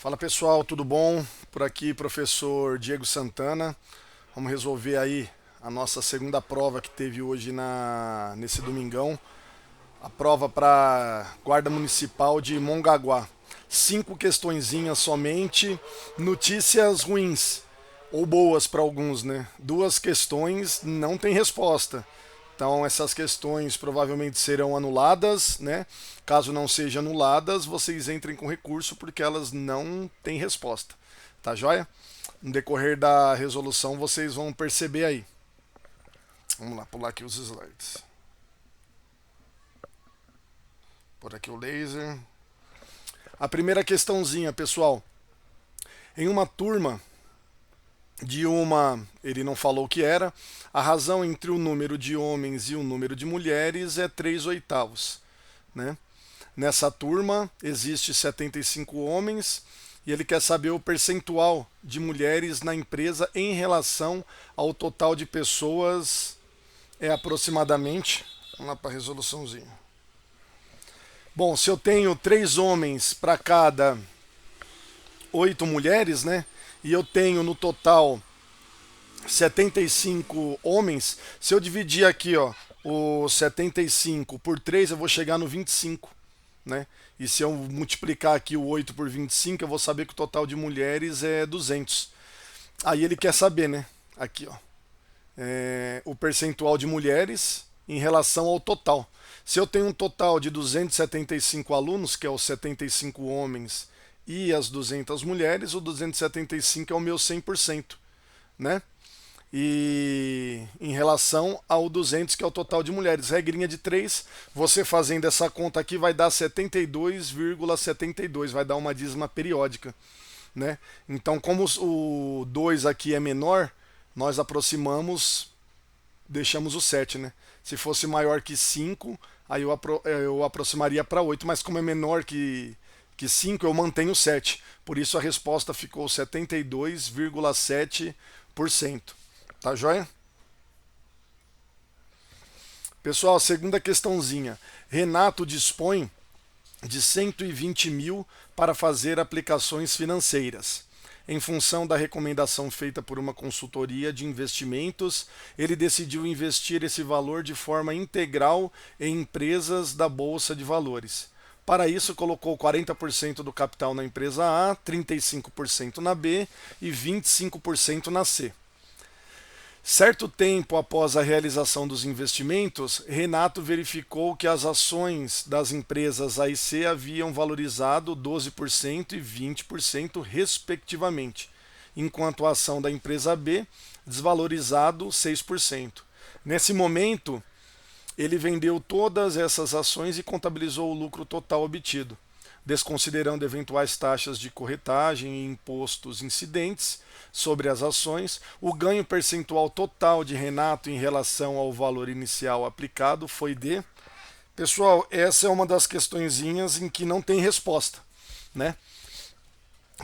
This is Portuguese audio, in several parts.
Fala pessoal, tudo bom? Por aqui, professor Diego Santana. Vamos resolver aí a nossa segunda prova que teve hoje nesse domingão. A prova para Guarda Municipal de Mongaguá. 5 questõezinhas somente, notícias ruins ou boas para alguns, né? 2 questões não tem resposta. Então essas questões provavelmente serão anuladas, né? Caso não sejam anuladas, vocês entrem com recurso porque elas não têm resposta. Tá joia? No decorrer da resolução vocês vão perceber aí. Vamos lá, pular aqui os slides. Por aqui o laser. A primeira questãozinha, pessoal. Em uma turma ele não falou o que era, a razão entre o número de homens e o número de mulheres é 3/8, né? Nessa turma existe 75 homens e ele quer saber o percentual de mulheres na empresa em relação ao total de pessoas, é aproximadamente, vamos lá para a resoluçãozinha. Bom, se eu tenho 3 homens para cada 8 mulheres, né? E eu tenho no total 75 homens, se eu dividir aqui, ó, o 75 por 3, eu vou chegar no 25, né? E se eu multiplicar aqui o 8 por 25, eu vou saber que o total de mulheres é 200. Aí ele quer saber, né? Aqui, ó, o percentual de mulheres em relação ao total. Se eu tenho um total de 275 alunos, que é os 75 homens e as 200 mulheres, o 275 é o meu 100%, né? E em relação ao 200, que é o total de mulheres, regrinha de 3, você fazendo essa conta aqui vai dar 72,72, vai dar uma dízima periódica, né? Então, como o 2 aqui é menor, nós aproximamos, deixamos o 7, né? Se fosse maior que 5, aí eu aproximaria para 8, mas como é menor que 5, eu mantenho 7. Por isso a resposta ficou 72,7%. Tá joia? Pessoal, segunda questãozinha. Renato dispõe de 120 mil para fazer aplicações financeiras. Em função da recomendação feita por uma consultoria de investimentos, ele decidiu investir esse valor de forma integral em empresas da Bolsa de Valores. Para isso, colocou 40% do capital na empresa A, 35% na B e 25% na C. Certo tempo após a realização dos investimentos, Renato verificou que as ações das empresas A e C haviam valorizado 12% e 20%, respectivamente, enquanto a ação da empresa B desvalorizado 6%. Nesse momento, ele vendeu todas essas ações e contabilizou o lucro total obtido, desconsiderando eventuais taxas de corretagem e impostos incidentes sobre as ações. O ganho percentual total de Renato em relação ao valor inicial aplicado foi de... Pessoal, essa é uma das questõezinhas em que não tem resposta, né?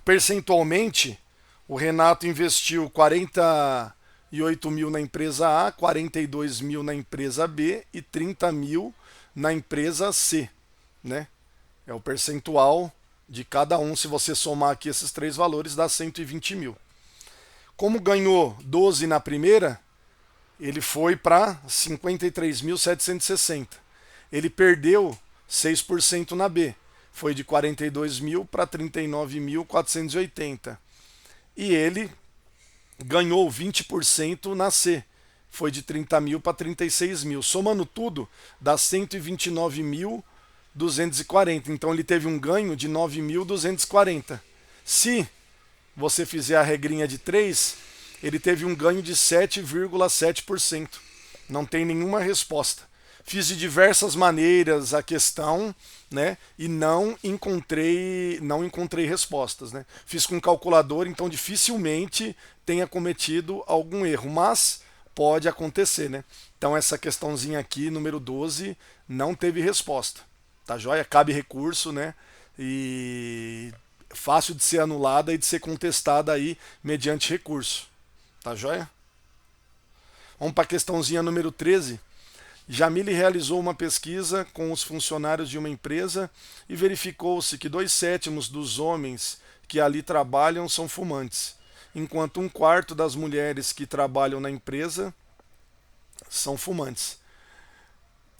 Percentualmente, o Renato investiu 48 mil na empresa A, 42 mil na empresa B e 30 mil na empresa C, né? É o percentual de cada um. Se você somar aqui esses 3 valores, dá 120 mil. Como ganhou 12 na primeira, ele foi para 53.760. Ele perdeu 6% na B. Foi de 42 mil para 39.480. E ele ganhou 20% na C. Foi de 30 mil para 36 mil. Somando tudo, dá 129.240. Então ele teve um ganho de 9.240. Se você fizer a regrinha de 3, ele teve um ganho de 7,7%. Não tem nenhuma resposta. Fiz de diversas maneiras a questão, né? E não encontrei respostas, né? Fiz com calculador, então dificilmente tenha cometido algum erro, mas pode acontecer, né? Então essa questãozinha aqui, número 12, não teve resposta. Tá joia? Cabe recurso, né? E fácil de ser anulada e de ser contestada aí mediante recurso. Tá joia? Vamos para a questãozinha número 13. Jamile realizou uma pesquisa com os funcionários de uma empresa e verificou-se que 2/7 dos homens que ali trabalham são fumantes, enquanto 1/4 das mulheres que trabalham na empresa são fumantes.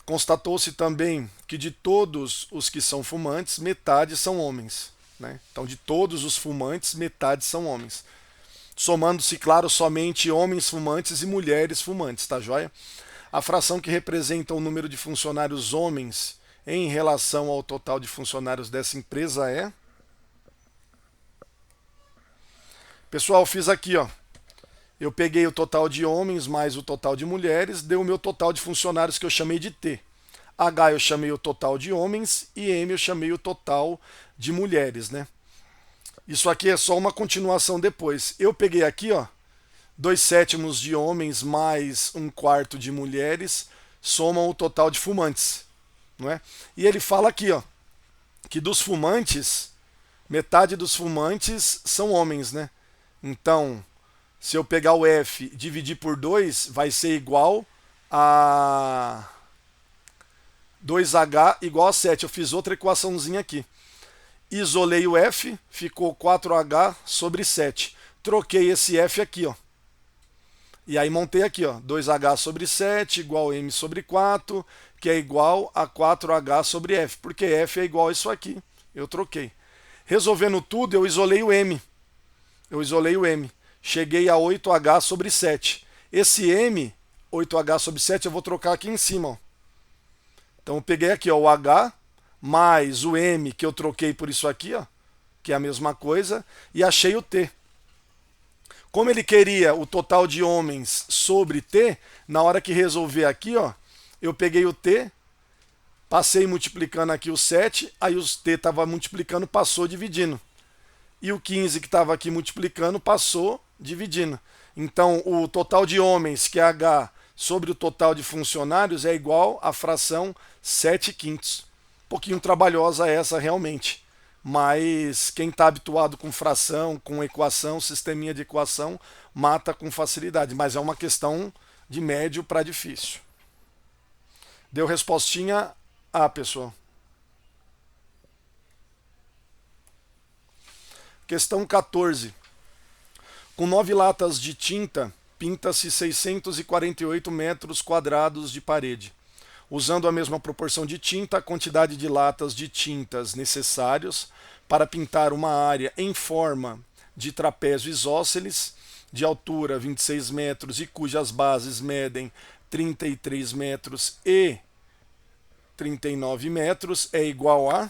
Constatou-se também que de todos os que são fumantes, metade são homens, né? Então, de todos os fumantes, metade são homens. Somando-se, claro, somente homens fumantes e mulheres fumantes, tá joia? A fração que representa o número de funcionários homens em relação ao total de funcionários dessa empresa é... Pessoal, fiz aqui, ó. Eu peguei o total de homens mais o total de mulheres, deu o meu total de funcionários que eu chamei de T. H eu chamei o total de homens e M eu chamei o total de mulheres, né? Isso aqui é só uma continuação depois. Eu peguei aqui, ó, 2/7 de homens mais 1/4 de mulheres somam o total de fumantes, não é? E ele fala aqui, ó, que dos fumantes, metade dos fumantes são homens, né? Então, se eu pegar o F e dividir por 2, vai ser igual a 2H igual a 7. Eu fiz outra equaçãozinha aqui. Isolei o F, ficou 4H sobre 7. Troquei esse F aqui, ó. E aí montei aqui, ó, 2H sobre 7 igual M sobre 4, que é igual a 4H sobre F, porque F é igual a isso aqui. Eu troquei. Resolvendo tudo, eu isolei o M. Cheguei a 8H sobre 7. Esse M, 8H sobre 7, eu vou trocar aqui em cima, ó. Então eu peguei aqui, ó, o H mais o M, que eu troquei por isso aqui, ó, que é a mesma coisa, e achei o T. Como ele queria o total de homens sobre T, na hora que resolver aqui, ó, eu peguei o T, passei multiplicando aqui o 7, aí o T estava multiplicando, passou dividindo. E o 15 que estava aqui multiplicando, passou dividindo. Então, o total de homens, que é H, sobre o total de funcionários, é igual à fração 7/5. Um pouquinho trabalhosa essa realmente. Mas quem está habituado com fração, com equação, sisteminha de equação, mata com facilidade. Mas é uma questão de médio para difícil. Deu respostinha A, pessoal. Questão 14. Com 9 latas de tinta, pinta-se 648 metros quadrados de parede. Usando a mesma proporção de tinta, a quantidade de latas de tintas necessários para pintar uma área em forma de trapézio isósceles, de altura 26 metros e cujas bases medem 33 metros e 39 metros, é igual a...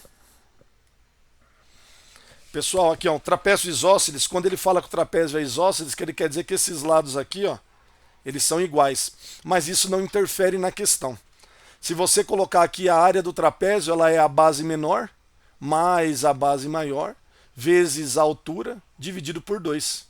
Pessoal, aqui ó, o trapézio isósceles, quando ele fala que o trapézio é isósceles, que ele quer dizer que esses lados aqui, ó, eles são iguais. Mas isso não interfere na questão. Se você colocar aqui a área do trapézio, ela é a base menor, mais a base maior, vezes a altura, dividido por 2.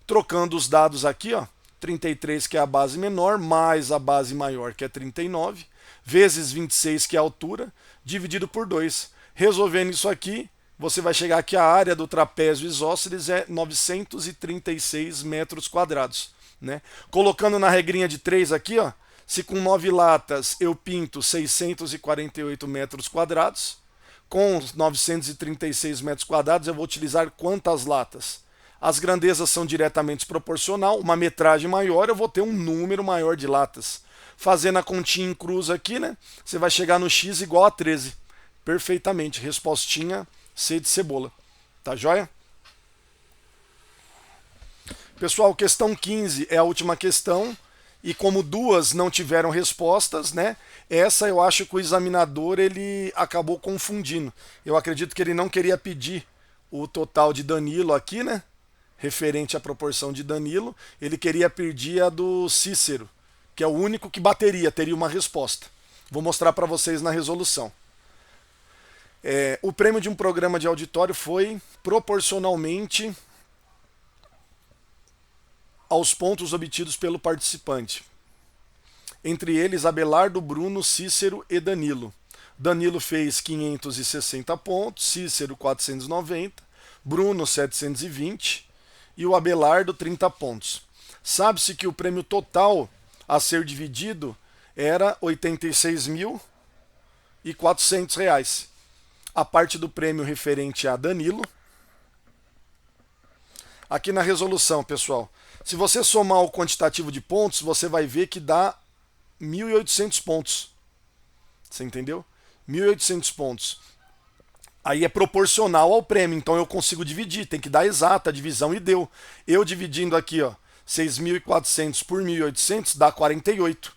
Trocando os dados aqui, ó, 33, que é a base menor, mais a base maior, que é 39, vezes 26, que é a altura, dividido por 2. Resolvendo isso aqui, você vai chegar aqui, a área do trapézio isósceles é 936 metros quadrados. Né? Colocando na regrinha de 3 aqui, ó, se com 9 latas eu pinto 648 metros quadrados, com 936 metros quadrados eu vou utilizar quantas latas? As grandezas são diretamente proporcional, uma metragem maior eu vou ter um número maior de latas. Fazendo a continha em cruz aqui, né, você vai chegar no x igual a 13. Perfeitamente, respostinha C de cebola. Tá joia? Pessoal, questão 15 é a última questão. E como duas não tiveram respostas, né? Essa eu acho que o examinador ele acabou confundindo. Eu acredito que ele não queria pedir o total de Danilo aqui, né? Referente à proporção de Danilo. Ele queria pedir a do Cícero, que é o único que bateria, teria uma resposta. Vou mostrar para vocês na resolução. O prêmio de um programa de auditório foi proporcionalmente aos pontos obtidos pelo participante. Entre eles, Abelardo, Bruno, Cícero e Danilo. Danilo fez 560 pontos, Cícero 490, Bruno 720 e o Abelardo 30 pontos. Sabe-se que o prêmio total a ser dividido era R$ 86.400. A parte do prêmio referente a Danilo Aqui na resolução, pessoal, se você somar o quantitativo de pontos, você vai ver que dá 1.800 pontos. Você entendeu? 1.800 pontos. Aí é proporcional ao prêmio, então eu consigo dividir, tem que dar exata a divisão e deu. Eu dividindo aqui, ó, 6.400 por 1.800 dá 48.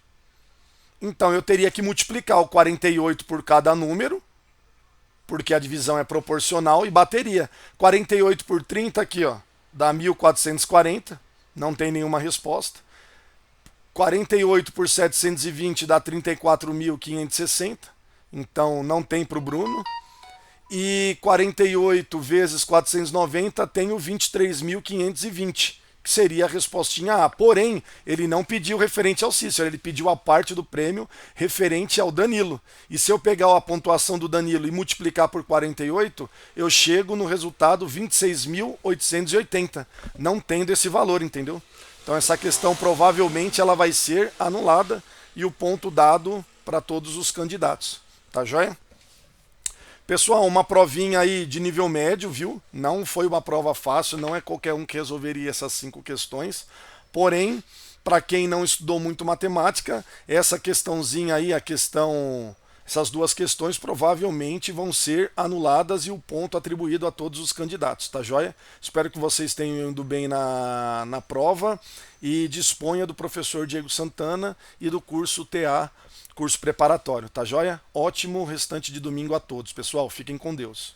Então eu teria que multiplicar o 48 por cada número, porque a divisão é proporcional, e bateria. 48 por 30 aqui, ó, dá 1.440, não tem nenhuma resposta. 48 por 720 dá 34.560, então não tem para o Bruno. E 48 vezes 490 tem o 23.520, que seria a respostinha A. Porém, ele não pediu referente ao Cícero, ele pediu a parte do prêmio referente ao Danilo. E se eu pegar a pontuação do Danilo e multiplicar por 48, eu chego no resultado 26.880, não tendo esse valor, entendeu? Então essa questão provavelmente ela vai ser anulada e o ponto dado para todos os candidatos. Tá joia? Pessoal, uma provinha aí de nível médio, viu? Não foi uma prova fácil, não é qualquer um que resolveria essas 5 questões. Porém, para quem não estudou muito matemática, essa questãozinha aí, essas 2 questões provavelmente vão ser anuladas e o ponto atribuído a todos os candidatos, tá joia? Espero que vocês tenham ido bem na prova e disponha do professor Diego Santana e do curso TA, curso preparatório, tá joia? Ótimo restante de domingo a todos, pessoal. Fiquem com Deus.